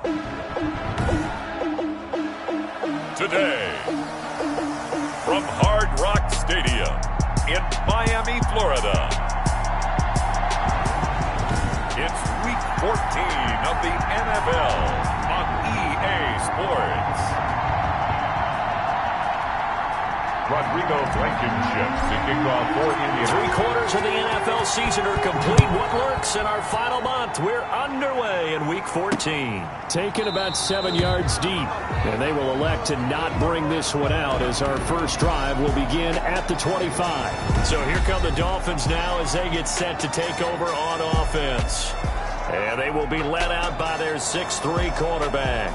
Today, from Hard Rock Stadium in Miami, Florida, it's Week 14 of the NFL on EA Sports. Rodrigo Blankenship to kick off for Indiana. 3/4 of the NFL season are complete. What lurks in our final month? We're underway in Week 14. Taken about 7 yards deep, and they will elect to not bring this one out as our first drive will begin at the 25. So here come the Dolphins now as they get set to take over on offense. And they will be led out by their 6'3" quarterback.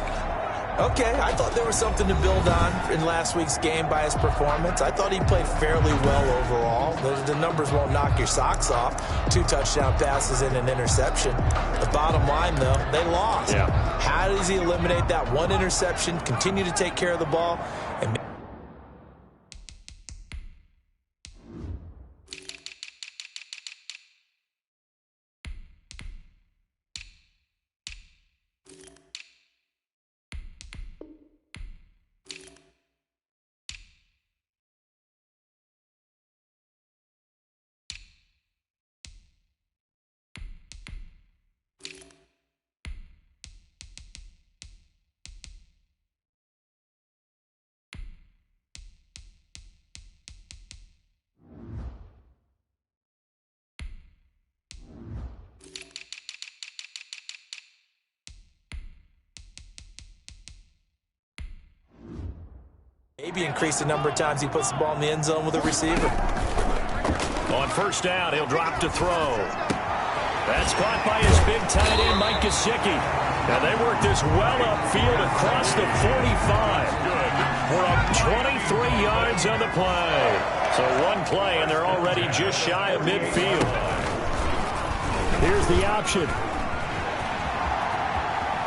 Okay, I thought there was something to build on in last week's game by his performance. I thought he played fairly well overall. The numbers won't knock your socks off. 2 touchdown passes and an interception. The bottom line, though, they lost. Yeah. How does he eliminate that one interception, continue to take care of the ball, and maybe increase the number of times he puts the ball in the end zone with a receiver. On first down, he'll drop to throw. That's caught by his big tight end, Mike Gesicki. Now they work this well upfield across the 45. We're up 23 yards on the play. So one play, and they're already just shy of midfield. Here's the option.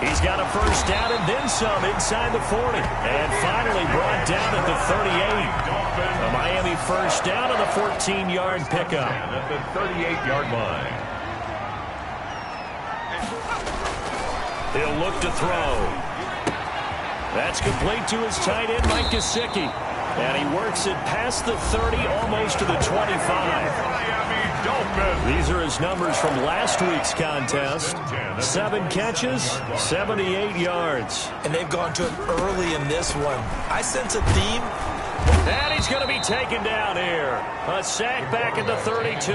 He's got a first down and then some inside the 40. And finally brought down at the 38. A Miami first down on the 14-yard pickup. At the 38-yard line. He'll look to throw. That's complete to his tight end, Mike Gesicki. And he works it past the 30, almost to the 25. These are his numbers from last week's contest. 7 catches, 78 yards. And they've gone to it early in this one. I sense a theme. And he's going to be taken down here. A sack back at the 32.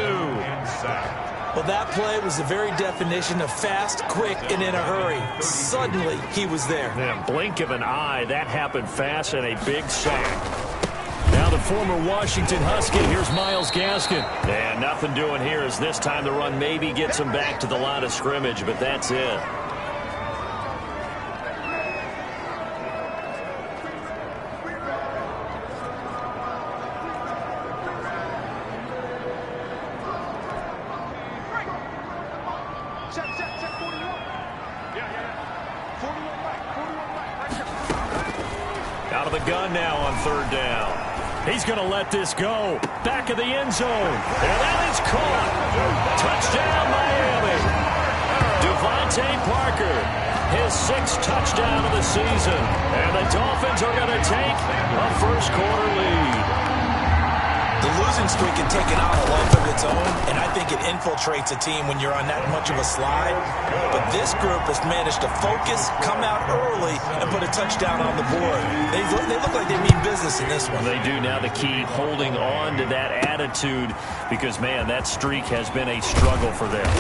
Well, that play was the very definition of fast, quick, and in a hurry. Suddenly, he was there. Man, blink of an eye, that happened fast and a big sack. Now the former Washington Husky, here's Myles Gaskin. And nothing doing here as this time the run maybe gets him back to the line of scrimmage, but that's it. Out of the gun now on third down. He's going to let this go. Back of the end zone. And that is caught. Touchdown, Miami. Devontae Parker, his 6th touchdown of the season. And the Dolphins are going to take a first-quarter lead. The losing streak can take it out a life of its own, and I think it infiltrates a team when you're on that much of a slide. But this group has managed to focus, come out early, and put a touchdown on the board. They look like they mean business in this one. They do. Now the key, holding on to that attitude, because, man, that streak has been a struggle for them.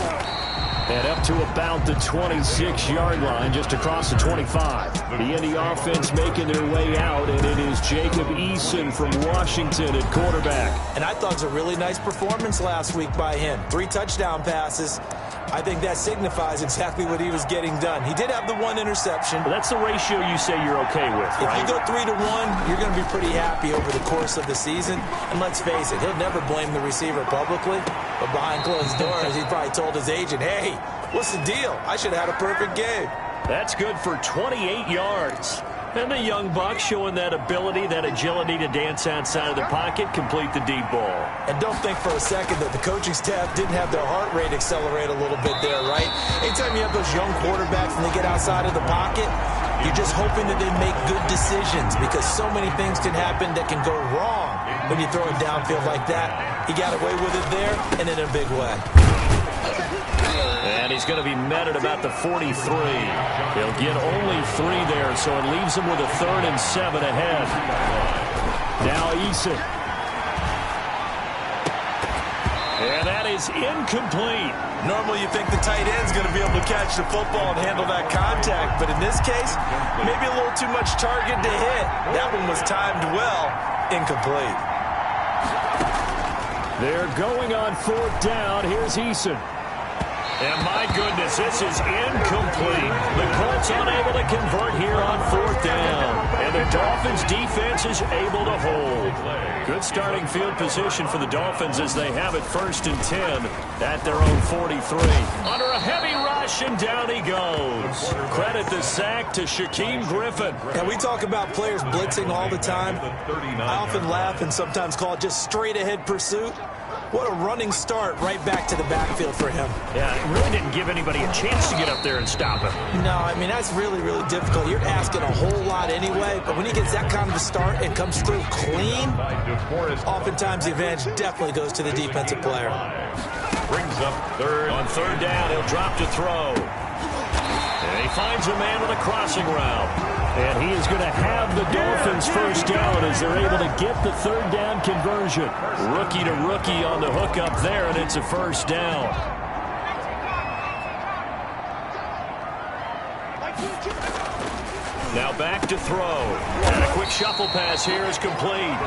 And up to about the 26-yard line, just across the 25. The Indy offense making their way out, and it is Jacob Eason from Washington at quarterback. And I thought it was a really nice performance last week by him. 3 touchdown passes. I think that signifies exactly what he was getting done. He did have the 1 interception. But that's the ratio you say you're okay with, right? If you go 3-1, you're going to be pretty happy over the course of the season. And let's face it, he'll never blame the receiver publicly. But behind closed doors, he probably told his agent, hey, what's the deal? I should have had a perfect game. That's good for 28 yards. And the young buck showing that ability, that agility to dance outside of the pocket, complete the deep ball. And don't think for a second that the coaching staff didn't have their heart rate accelerate a little bit there, right? Anytime you have those young quarterbacks and they get outside of the pocket, you're just hoping that they make good decisions because so many things can happen that can go wrong when you throw it downfield like that. He got away with it there and in a big way. And he's going to be met at about the 43. He'll get only 3 there, so it leaves him with a 3rd and 7 ahead. Now Eason. And that is incomplete. Normally you think the tight end's going to be able to catch the football and handle that contact, but in this case, maybe a little too much target to hit. That one was timed well. Incomplete. They're going on 4th down. Here's Eason. And my goodness, this is incomplete. The Colts unable to convert here on 4th down. And the Dolphins defense is able to hold. Good starting field position for the Dolphins as they have it 1st and 10 at their own 43. Under a heavy rush, and down he goes. Credit the sack to Shaquem Griffin. And we talk about players blitzing all the time. I often laugh and sometimes call it just straight ahead pursuit. What a running start right back to the backfield for him. Yeah, it really didn't give anybody a chance to get up there and stop him. No, I mean, that's really, really difficult. You're asking a whole lot anyway, but when he gets that kind of a start and comes through clean, oftentimes the advantage definitely goes to the defensive player. Brings up 3rd. On 3rd down, he'll drop to throw. And he finds a man with a crossing route. And he is going to have the Dolphins 1st down as they're able to get the 3rd down conversion. Rookie to rookie on the hook up there, and it's a 1st down. Now back to throw. And a quick shuffle pass here is complete.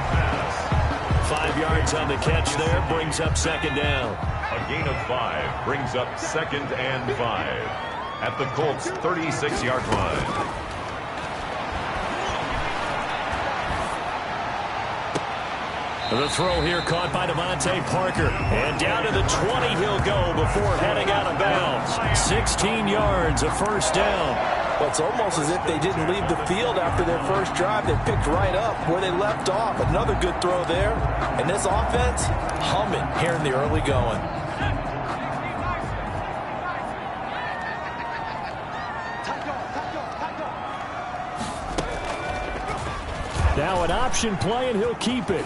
5 yards on the catch there, brings up 2nd down. A gain of 5 brings up 2nd and 5 at the Colts' 36-yard line. The throw here caught by Devontae Parker. And down to the 20 he'll go before heading out of bounds. 16 yards, a 1st down. Well, it's almost as if they didn't leave the field after their first drive. They picked right up where they left off. Another good throw there. And this offense, humming here in the early going. Now an option play, and he'll keep it.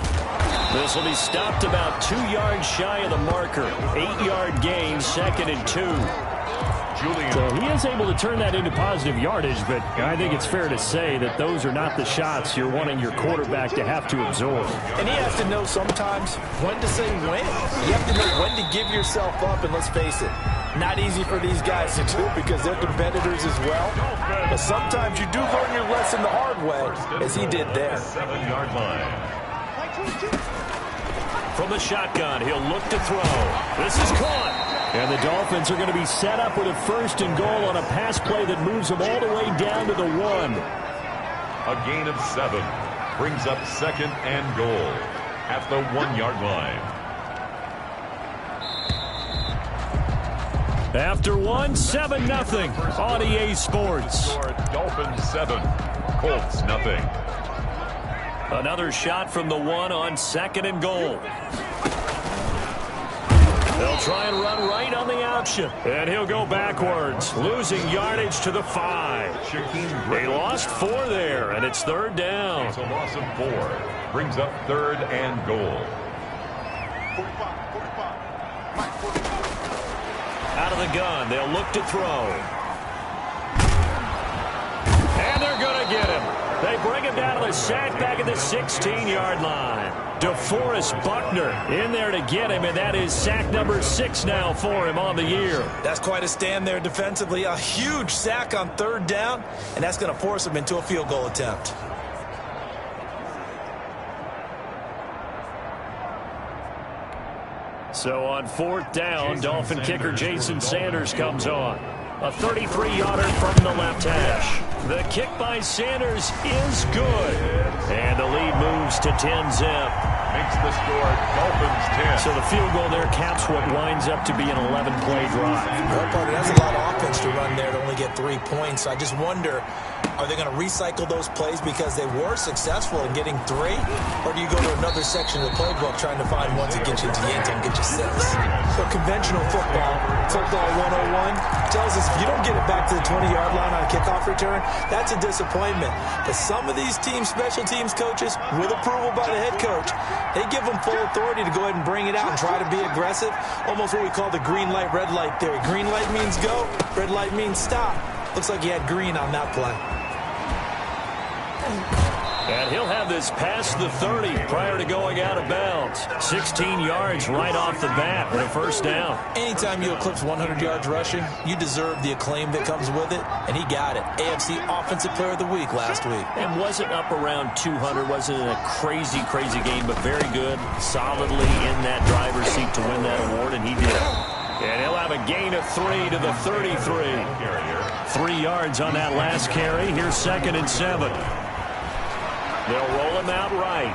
This will be stopped about 2 yards shy of the marker. 8-yard gain, 2nd and 2. Julian. So he is able to turn that into positive yardage, but I think it's fair to say that those are not the shots you're wanting your quarterback to have to absorb. And he has to know sometimes when to say when. You have to know when to give yourself up, and let's face it, not easy for these guys to do because they're competitors as well. But sometimes you do learn your lesson the hard way, as he did there. 7-yard line. From the shotgun, he'll look to throw. This is caught. And the Dolphins are going to be set up with a 1st and goal on a pass play that moves them all the way down to the 1. A gain of 7 brings up 2nd and goal at the 1-yard line. After 1, 7-0 on EA Sports. Dolphins 7, Colts nothing. Another shot from the 1 on 2nd and goal. They'll try and run right on the option. And he'll go backwards, losing yardage to the 5. They lost 4 there, and it's 3rd down. It's a loss of 4. Brings up 3rd and goal. Out of the gun, they'll look to throw. And they're going to get him. They bring him down to the sack back at the 16-yard line. DeForest Buckner in there to get him, and that is sack number 6 now for him on the year. That's quite a stand there defensively. A huge sack on 3rd down, and that's going to force him into a field goal attempt. So on 4th down, Dolphin kicker Jason Sanders comes on. A 33-yarder from the left hash. The kick by Sanders is good. And the lead moves to 10-zip. Makes the score Dolphins 10. So the field goal there caps what winds up to be an 11-play drive. Well, partner, that's a lot of offense to run there to only get 3 points. I just wonder Are they going to recycle those plays because they were successful in getting 3? Or do you go to another section of the playbook trying to find ones that get you into the end zone, get you 6? So conventional football 101, tells us if you don't get it back to the 20-yard line on a kickoff return, that's a disappointment. But some of these team special teams coaches, with approval by the head coach, they give them full authority to go ahead and bring it out and try to be aggressive. Almost what we call the green light, red light theory. Green light means go, red light means stop. Looks like he had green on that play. And he'll have this past the 30 prior to going out of bounds. 16 yards right off the bat and a first down. Anytime you eclipse 100 yards rushing, you deserve the acclaim that comes with it, and he got it. AFC Offensive Player of the Week last week. And wasn't up around 200, wasn't in a crazy game, but very good, solidly in that driver's seat to win that award, and he did. And he'll have a gain of 3 to the 33. 3 yards on that last carry. Here's 2nd and 7. They'll roll him out right.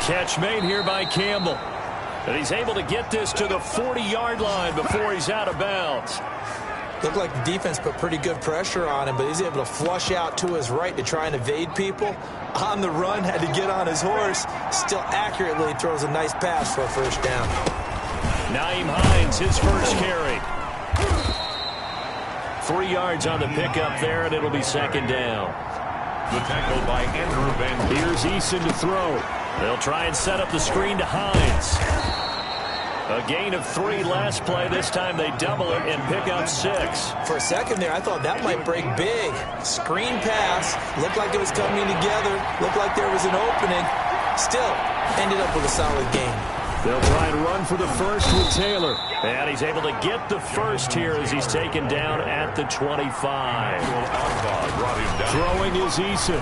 Catch made here by Campbell. And he's able to get this to the 40-yard line before he's out of bounds. Looked like the defense put pretty good pressure on him, but he's able to flush out to his right to try and evade people. On the run, had to get on his horse. Still accurately throws a nice pass for a first down. Nyheim Hines, his first carry. 3 yards on the pickup there, and it'll be 2nd down. The tackle by Andrew Van. Here's Eason to throw. They'll try and set up the screen to Hines. A gain of 3 last play. This time they double it and pick up 6. For a second there, I thought that might break big. Screen pass. Looked like it was coming together. Looked like there was an opening. Still, ended up with a solid gain. They'll try and run for the first with Taylor. And he's able to get the first here as he's taken down at the 25. Throwing is Eason.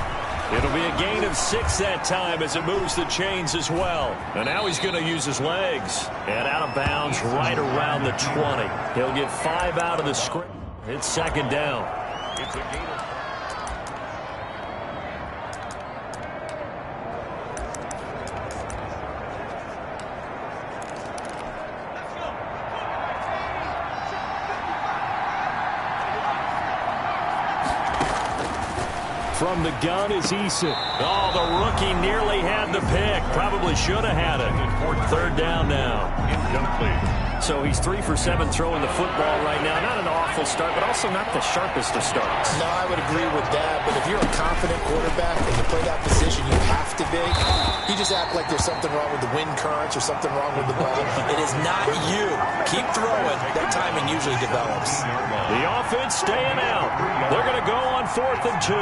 It'll be a gain of 6 that time as it moves the chains as well. And now he's going to use his legs. And out of bounds right around the 20. He'll get 5 out of the screen. It's 2nd down. It's a gain of From the gun is Eason. Oh, the rookie nearly had the pick. Probably should have had it. 3rd down now. incomplete. So he's 3 for 7 throwing the football right now. Not an awful start, but also not the sharpest of starts. No, I would agree with that. But if you're a confident quarterback and you play that position, you have to be. You just act like there's something wrong with the wind currents or something wrong with the ball. It is not you. Keep throwing. That timing usually develops. The offense staying out. They're going to go on 4th and 2.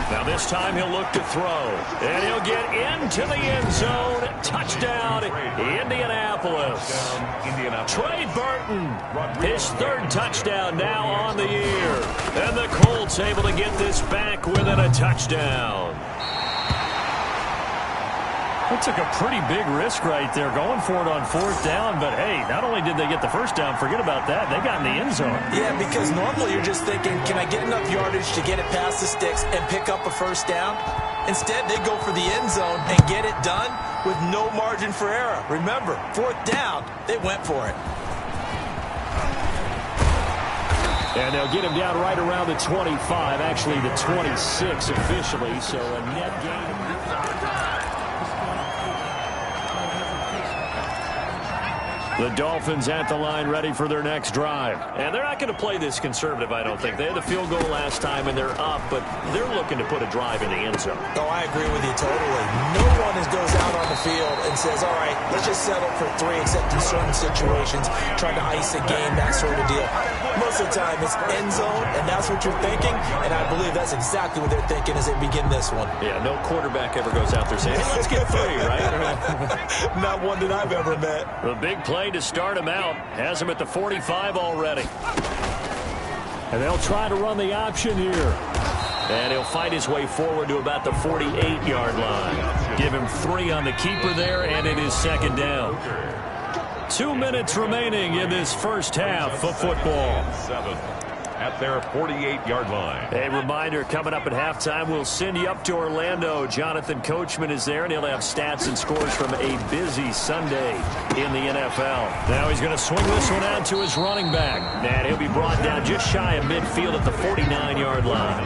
Now this time he'll look to throw. And he'll get into the end zone. Touchdown, Indianapolis. Trey Burton, his 3rd touchdown now on the year. And the Colts able to get this back within a touchdown. They took a pretty big risk right there going for it on 4th down. But, hey, not only did they get the first down, forget about that, they got in the end zone. Yeah, because normally you're just thinking, can I get enough yardage to get it past the sticks and pick up a first down? Instead, they go for the end zone and get it done with no margin for error. Remember, 4th down, they went for it. And they'll get him down right around the 25, actually the 26 officially, so a net gain. The Dolphins at the line ready for their next drive. And they're not going to play this conservative, I don't think. They had the field goal last time, and they're up, but they're looking to put a drive in the end zone. Oh, I agree with you totally. No one goes out on the field and says, all right, let's just settle for 3, except in certain situations, trying to ice a game, that sort of deal. Most of the time, it's end zone, and that's what you're thinking, and I believe that's exactly what they're thinking as they begin this one. Yeah, no quarterback ever goes out there saying, hey, let's get 3, right? Not one that I've ever met. The big play to start him out. Has him at the 45 already. And they'll try to run the option here. And he'll fight his way forward to about the 48-yard line. Give him 3 on the keeper there, and it is 2nd down. 2 minutes remaining in this first half of football. at their 48-yard line. A reminder, coming up at halftime, we'll send you up to Orlando. Jonathan Coachman is there, and he'll have stats and scores from a busy Sunday in the NFL. Now he's going to swing this one out to his running back. And he'll be brought down just shy of midfield at the 49-yard line.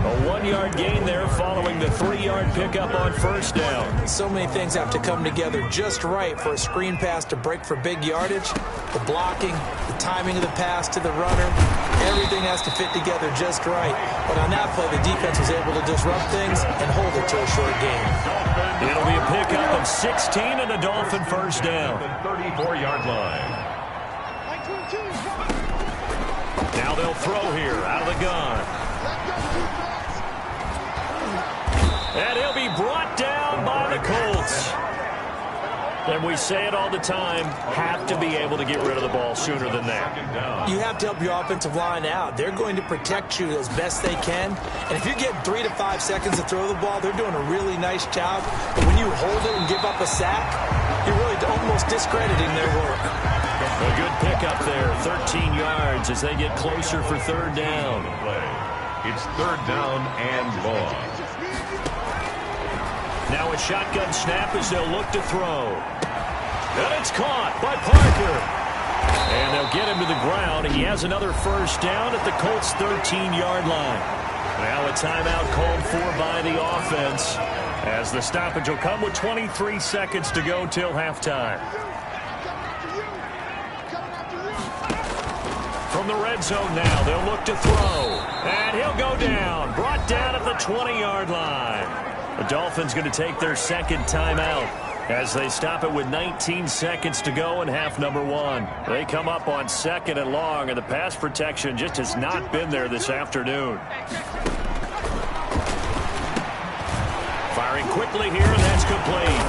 A 1-yard gain there following the 3-yard pickup on first down. So many things have to come together just right for a screen pass to break for big yardage. The blocking, the timing of the pass to the runner, everything has to fit together just right. But on that play, the defense was able to disrupt things and hold it to a short gain. It'll be a pickup of 16 and a Dolphin first down. The 34-yard line. Now they'll throw here out of the gun. And he'll be brought down by the Colts. And we say it all the time, have to be able to get rid of the ball sooner than that. You have to help your offensive line out. They're going to protect you as best they can. And if you get 3 to 5 seconds to throw the ball, they're doing a really nice job. But when you hold it and give up a sack, you're really almost discrediting their work. A good pickup there, 13 yards as they get closer for third down. It's third down and long. Now a shotgun snap as they'll look to throw. And it's caught by Parker. And they'll get him to the ground. He has another first down at the Colts' 13-yard line. Now a timeout called for by the offense as the stoppage will come with 23 seconds to go till halftime. From the red zone now, they'll look to throw. And he'll go down. Brought down at the 20-yard line. The Dolphins going to take their second timeout as they stop it with 19 seconds to go in half number 1. They come up on second and long, and the pass protection just has not been there this afternoon. Firing quickly here, and that's complete.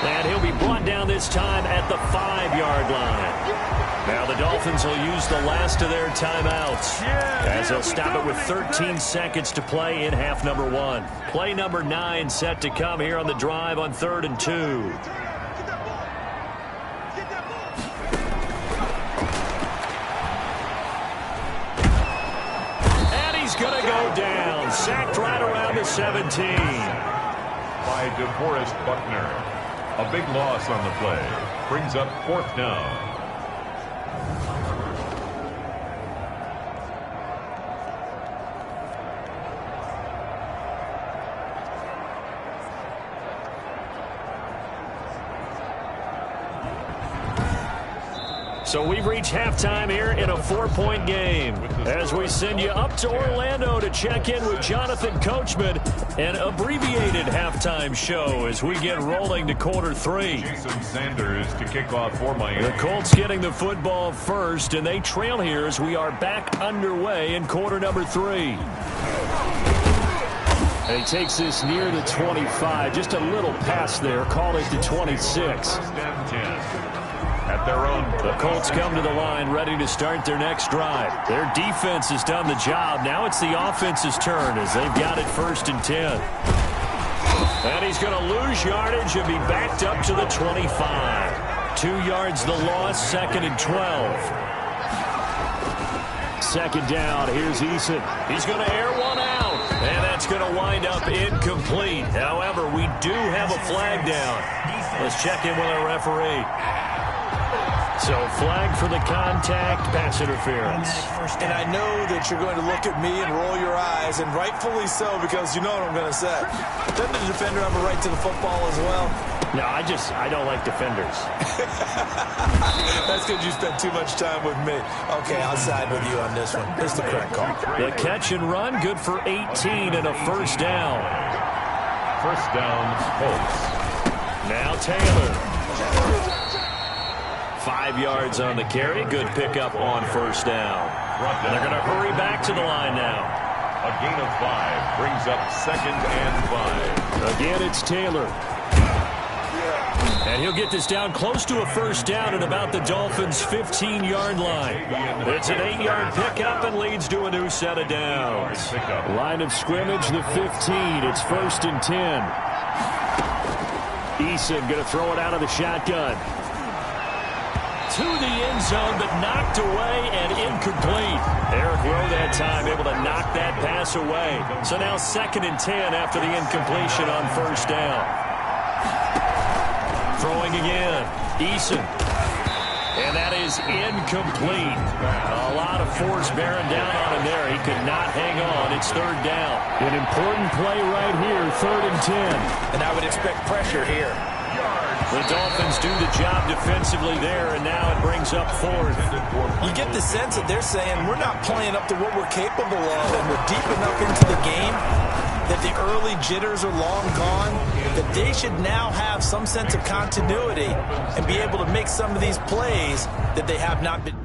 And he'll be brought down this time at the 5-yard line. Now the Dolphins will use the last of their timeouts as they'll stop it with 13 seconds to play in half number 1. Play number 9 set to come here on the drive on 3rd and 2. And he's going to go down. Sacked right around the 17. By DeForest Buckner. A big loss on the play. Brings up 4th down. So we've reached halftime here in a 4-point game as we send you up to Orlando to check in with Jonathan Coachman. An abbreviated halftime show as we get rolling to quarter 3. Jason Sanders to kick off for Miami. The Colts getting the football first, and they trail here as we are back underway in quarter number 3. And he takes this near the 25. Just a little pass there. Call it the 26. At their own. The Colts come to the line ready to start their next drive. Their defense has done the job. Now it's the offense's turn as they've got it 1st and 10. And he's going to lose yardage and be backed up to the 25. 2 yards the loss, 2nd and 12. 2nd down, here's Eason. He's going to air one out. And that's going to wind up incomplete. However, we do have a flag down. Let's check in with our referee. So flag for the contact, pass interference. And I know that you're going to look at me and roll your eyes, and rightfully so, because you know what I'm going to say. Doesn't the defender have a right to the football as well? No, I don't like defenders. That's because you spent too much time with me. Okay, I'll side with you on this one. Here's the correct call. The catch and run, good for 18 and a first down. First down, Colts. Now Taylor. 5 yards on the carry. Good pickup on first down. And they're going to hurry back to the line now. A gain of 5 brings up 2nd and 5. Again, it's Taylor. And he'll get this down close to a first down at about the Dolphins' 15-yard line. It's an 8-yard pickup and leads to a new set of downs. Line of scrimmage, the 15. It's 1st and 10. Eason going to throw it out of the shotgun. to the end zone, but knocked away and incomplete. Eric Rowe that time able to knock that pass away. So now 2nd and 10 after the incompletion on 1st down. Throwing again. Eason. And that is incomplete. A lot of force bearing down on him there. He could not hang on. It's 3rd down. An important play right here, 3rd and 10. And I would expect pressure here. The Dolphins do the job defensively there, and now it brings up 4th. You get the sense that they're saying we're not playing up to what we're capable of, and we're deep enough into the game that the early jitters are long gone, that they should now have some sense of continuity and be able to make some of these plays that they have not been.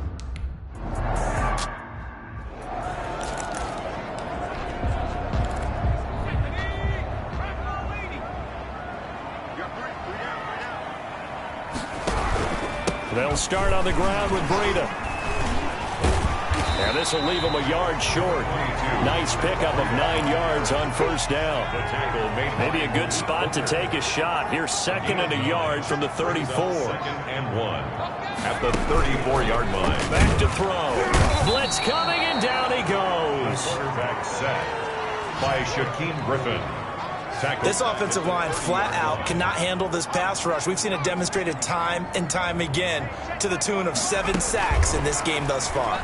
They'll start on the ground with Breida. And this will leave them a yard short. Nice pickup of 9 yards on 1st down. Maybe a good spot to take a shot. Here's 2nd and a yard from the 34. 2nd and 1 at the 34-yard line. Back to throw. Blitz coming, and down he goes. Quarterback sack by Shaquem Griffin. This offensive line flat out cannot handle this pass rush. We've seen it demonstrated time and time again to the tune of 7 sacks in this game thus far.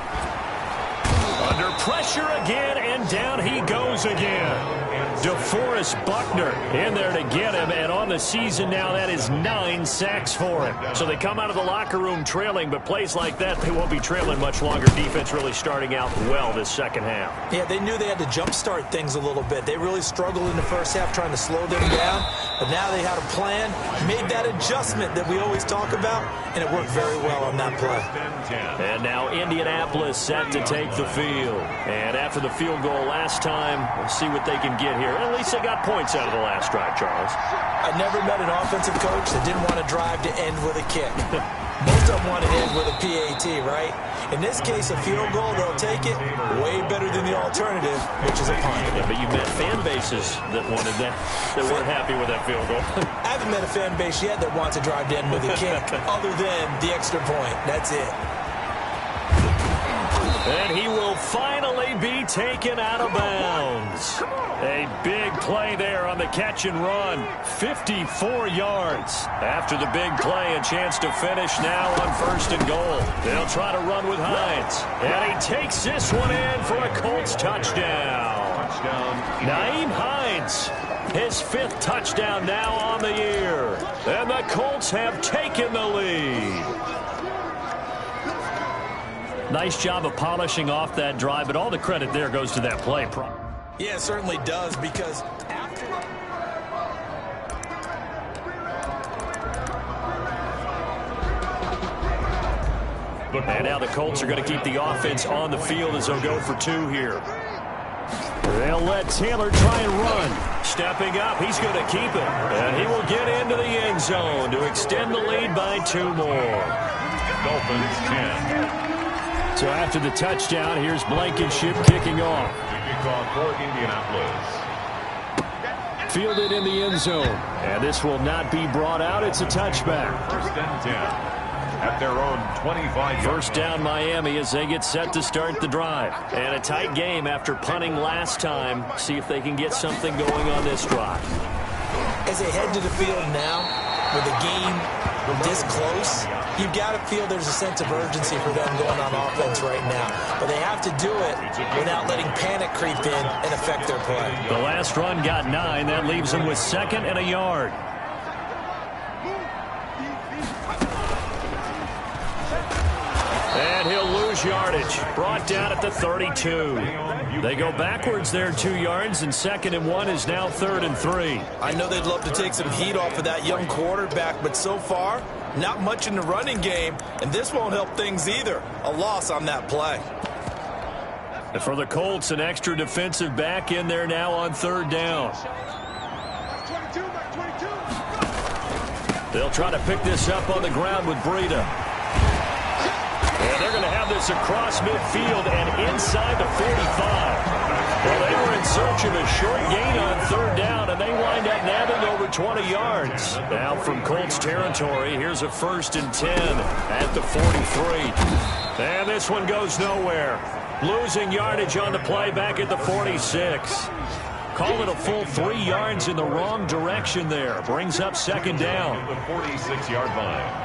Under pressure again, and down he goes again. DeForest Buckner in there to get him, and on the season now, that is 9 sacks for him. So they come out of the locker room trailing, but plays like that, they won't be trailing much longer. Defense really starting out well this 2nd half. Yeah, they knew they had to jumpstart things a little bit. They really struggled in the 1st half trying to slow them down, but now they had a plan, made that adjustment that we always talk about, and it worked very well on that play. And now Indianapolis set to take the field. And after the field goal last time, we'll see what they can get here. At least they got points out of the last drive, Charles. I never met an offensive coach that didn't want to drive to end with a kick. Most of them want to end with a PAT, right? In this case, a field goal, they'll take it way better than the alternative, which is a punt. Yeah, but you met fan bases that wanted that weren't happy with that field goal. I haven't met a fan base yet that wants to drive to end with a kick other than the extra point. That's it. And he will finally be taken out of bounds. A big play there on the catch and run. 54 yards. After the big play, a chance to finish now on 1st and goal. They'll try to run with Hines. And he takes this one in for a Colts touchdown. Nyheim Hines, his 5th touchdown now on the year. And the Colts have taken the lead. Nice job of polishing off that drive, but all the credit there goes to that play. Yeah, it certainly does, because after... And now the Colts are going to keep the offense on the field as they'll go for 2 here. They'll let Taylor try and run. Stepping up, he's going to keep it. And he will get into the end zone to extend the lead by 2 more. Dolphins 10. So after the touchdown, here's Blankenship kicking off. Kickoff for Indianapolis. Fielded in the end zone. And this will not be brought out. It's a touchback. 1st and 10 at their own 25. 1st down Miami as they get set to start the drive. And a tight game after punting last time. See if they can get something going on this drive. As they head to the field now, with the game this close, you've got to feel there's a sense of urgency for them going on offense right now. But they have to do it without letting panic creep in and affect their play. The last run got 9. That leaves them with 2nd and a yard. And he'll lose yardage. Brought down at the 32. They go backwards there 2 yards, and 2nd and 1 is now 3rd and 3. I know they'd love to take some heat off of that young quarterback, but so far, not much in the running game, and this won't help things either. A loss on that play. And for the Colts, an extra defensive back in there now on 3rd down. They'll try to pick this up on the ground with Breida. And they're going to have this across midfield and inside the 45. Well, they were in search of a short gain on third down, and they wind up nabbing over 20 yards. Now from Colts territory, here's a 1st and 10 at the 43. And this one goes nowhere. Losing yardage on the play back at the 46. Call it a full 3 yards in the wrong direction there. Brings up 2nd down. The 46-yard line.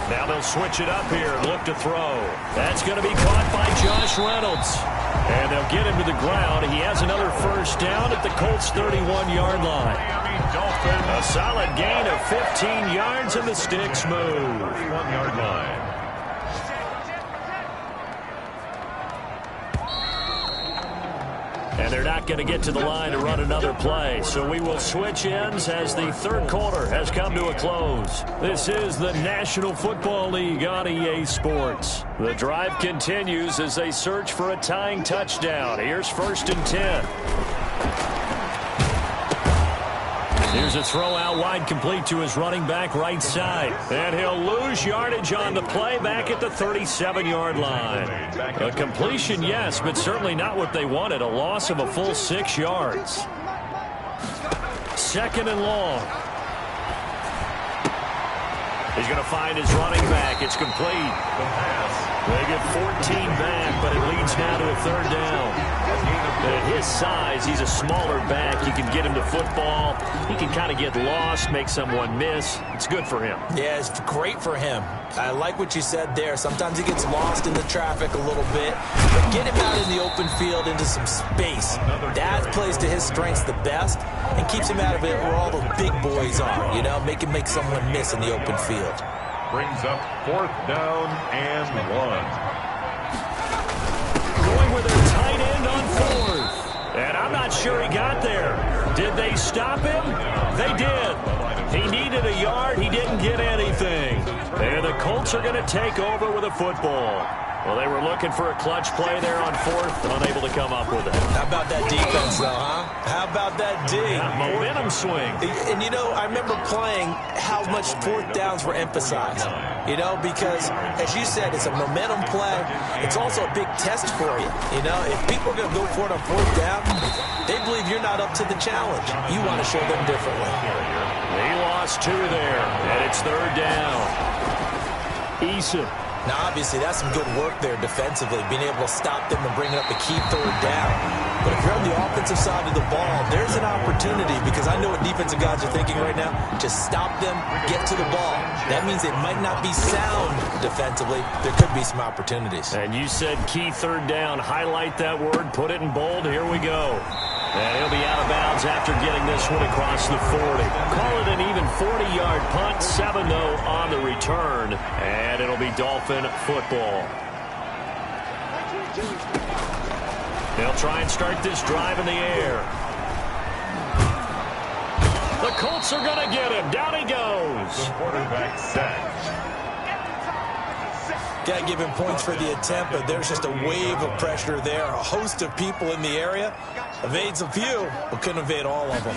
Now they'll switch it up here and look to throw. That's going to be caught by Josh Reynolds. And they'll get him to the ground. He has another 1st down at the Colts' 31-yard line. A solid gain of 15 yards, and the sticks move. 31-yard line. And they're not going to get to the line to run another play. So we will switch ends as the 3rd quarter has come to a close. This is the National Football League on EA Sports. The drive continues as they search for a tying touchdown. Here's 1st and 10. Here's a throw out wide, complete to his running back right side. And he'll lose yardage on the play back at the 37-yard line. A completion, yes, but certainly not what they wanted. A loss of a full 6 yards. 2nd and long. He's going to find his running back. It's complete. They get 14 back, but it leads now to a 3rd down. At his size, he's a smaller back. You can get him to football. He can kind of get lost, make someone miss. It's good for him. Yeah, it's great for him. I like what you said there. Sometimes he gets lost in the traffic a little bit. But get him out in the open field into some space. That plays to his strengths the best and keeps him out of it where all the big boys are. You know, make him make someone miss in the open field. Brings up 4th down and 1. Going with their tight end on 4th. And I'm not sure he got there. Did they stop him? They did. He needed a yard. He didn't get anything. And the Colts are going to take over with a football. Well, they were looking for a clutch play there on 4th, unable to come up with it. How about that defense, though, huh? How about that D? Yeah, momentum swing. And, you know, I remember playing how much 4th downs were emphasized. You know, because, as you said, it's a momentum play. It's also a big test for you. You know, if people are going to go for it on 4th down, they believe you're not up to the challenge. You want to show them differently. He lost 2 there, and it's 3rd down. Eason. Now, obviously, that's some good work there defensively, being able to stop them and bring up a key 3rd down. But if you're on the offensive side of the ball, there's an opportunity, because I know what defensive guys are thinking right now. Just stop them, get to the ball. That means it might not be sound defensively. There could be some opportunities. And you said key 3rd down. Highlight that word, put it in bold. Here we go. And he'll be out of bounds after getting this one across the 40. Call it an even 40-yard punt. 7, though, on the return. And it'll be Dolphin football. They'll try and start this drive in the air. The Colts are going to get him. Down he goes. The quarterback sacked. Got to give him points for the attempt, but there's just a wave of pressure there. A host of people in the area. Evades a few, but couldn't evade all of them.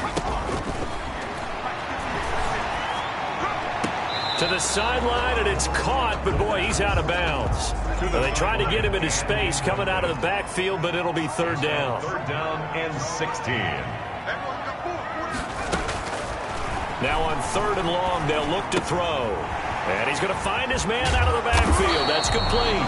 To the sideline, and it's caught, but boy, he's out of bounds. They tried to get him into space coming out of the backfield, but it'll be 3rd down. 3rd down and 16. Now on 3rd and long, they'll look to throw. And he's going to find his man out of the backfield. That's complete.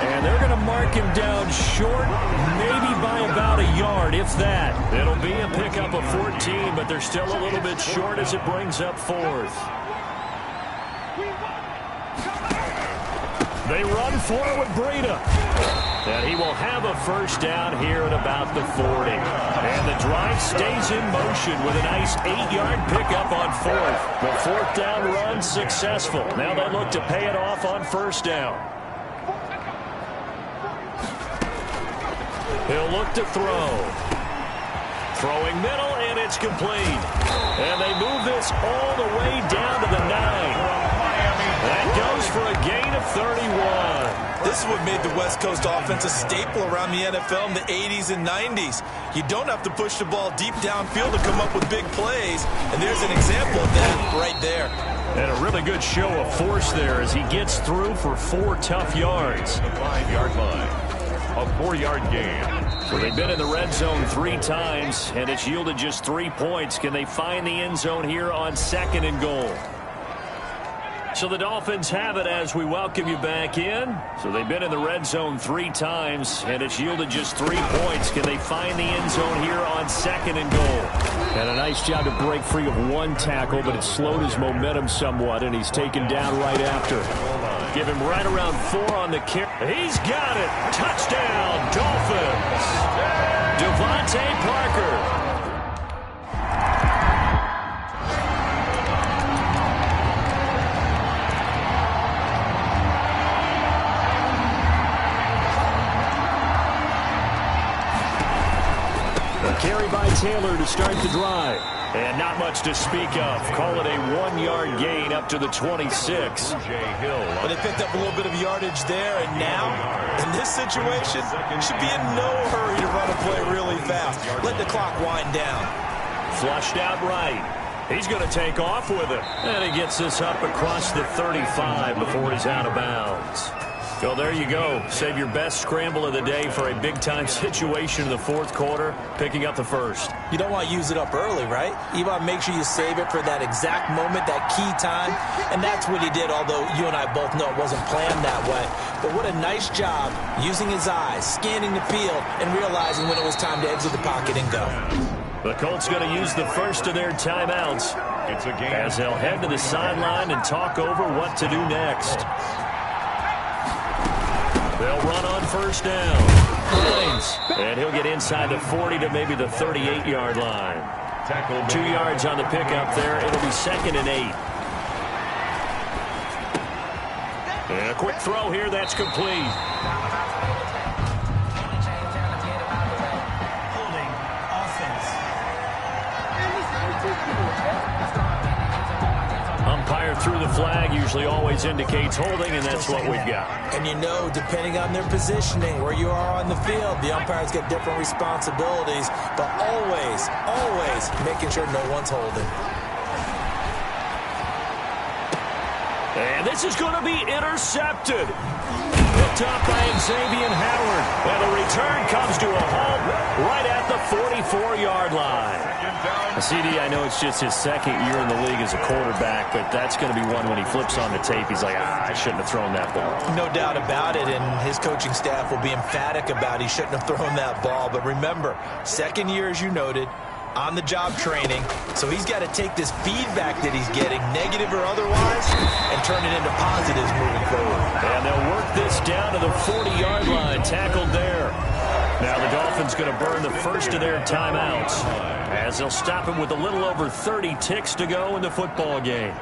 And they're going to mark him down short, maybe by about a yard, if that. It'll be a pickup of 14, but they're still a little bit short as it brings up 4th. They run for it with Breida. And he will have a 1st down here at about the 40. And the drive stays in motion with a nice 8-yard pickup on 4th. The 4th down run successful. Now they look to pay it off on 1st down. He'll look to throw. Throwing middle, and it's complete. And they move this all the way down to the 9. That goes for a gain of 31. This is what made the West Coast offense a staple around the NFL in the 80s and 90s. You don't have to push the ball deep downfield to come up with big plays, and there's an example of that right there. And a really good show of force there as he gets through for 4 tough yards. The 5-yard line. A 4-yard gain. So they've been in the red zone 3 times, and it's yielded just 3 points. Can they find the end zone here on 2nd and goal? So the Dolphins have it as we welcome you back in. So they've been in the red zone 3 times, and it's yielded just 3 points. Can they find the end zone here on 2nd and goal? And a nice job to break free of 1 tackle, but it slowed his momentum somewhat, and he's taken down right after. Give him right around 4 on the kick. He's got it. Touchdown, Dolphins. Devontae Parker. Carry by Taylor to start the drive. And not much to speak of. Call it a 1-yard gain up to the 26. But they picked up a little bit of yardage there, and now, in this situation, should be in no hurry to run a play really fast. Let the clock wind down. Flushed out right. He's going to take off with it. And he gets this up across the 35 before he's out of bounds. Well, there you go. Save your best scramble of the day for a big-time situation in the 4th quarter, picking up the 1st. You don't want to use it up early, right? You want to make sure you save it for that exact moment, that key time. And that's what he did, although you and I both know it wasn't planned that way. But what a nice job using his eyes, scanning the field, and realizing when it was time to exit the pocket and go. The Colts going to use the first of their timeouts as they'll head to the sideline and talk over what to do next. They'll run on 1st down. Hines. And he'll get inside the 40 to maybe the 38-yard line. 2 yards on the pickup there. It'll be 2nd and 8. And a quick throw here. That's complete. Umpire through the flag usually always indicates holding, and that's what we've got. And you know, depending on their positioning, where you are on the field, the umpires get different responsibilities, but always, always making sure no one's holding. And this is going to be intercepted. Picked up by Xavier Howard. And the return comes to a halt right at the 44-yard line. CD, I know it's just his 2nd year in the league as a quarterback, but that's going to be one when he flips on the tape, he's like, I shouldn't have thrown that ball. No doubt about it, and his coaching staff will be emphatic about he shouldn't have thrown that ball. But remember, 2nd year, as you noted, on-the-job training, so he's got to take this feedback that he's getting, negative or otherwise, and turn it into positives moving forward. And they'll work this down to the 40-yard line, tackled there. Now the Dolphins going to burn the first of their timeouts as they'll stop him with a little over 30 ticks to go in the football game.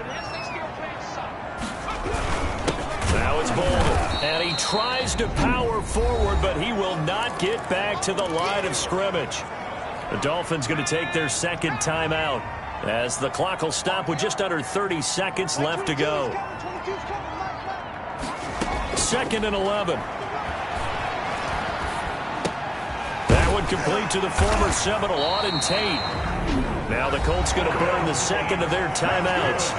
Now it's Bolden, and he tries to power forward, but he will not get back to the line of scrimmage. The Dolphins going to take their 2nd timeout as the clock will stop with just under 30 seconds left to go. 2nd and 11. That one complete to the former Seminole, Auden Tate. Now the Colts going to burn the 2nd of their timeouts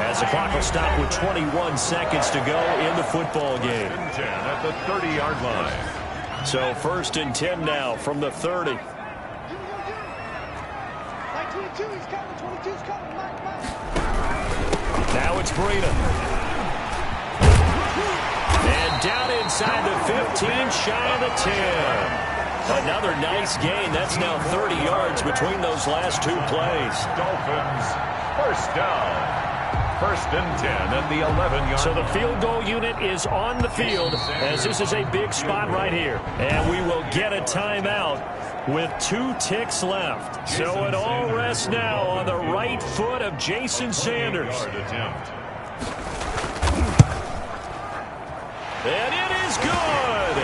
as the clock will stop with 21 seconds to go in the football game. 10 at the 30-yard line. So 1st and 10 now from the 30. Now it's Breida. And down inside the 15, shy of the 10. Another nice gain. That's now 30 yards between those last 2 plays. Dolphins, 1st down. 1st and 10 at the 11-yard. So the field goal unit is on the field as this is a big spot right here. And we will get a timeout with 2 ticks left. So it all rests now on the right foot of Jason Sanders. And it is good.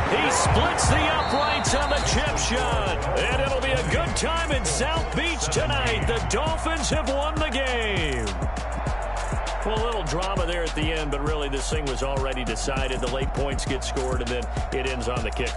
He splits the uprights on the chip shot. And it'll be a good time in South Beach tonight. The Dolphins have won the game. Well, a little drama there at the end, but really this thing was already decided. The late points get scored, and then it ends on the kicker.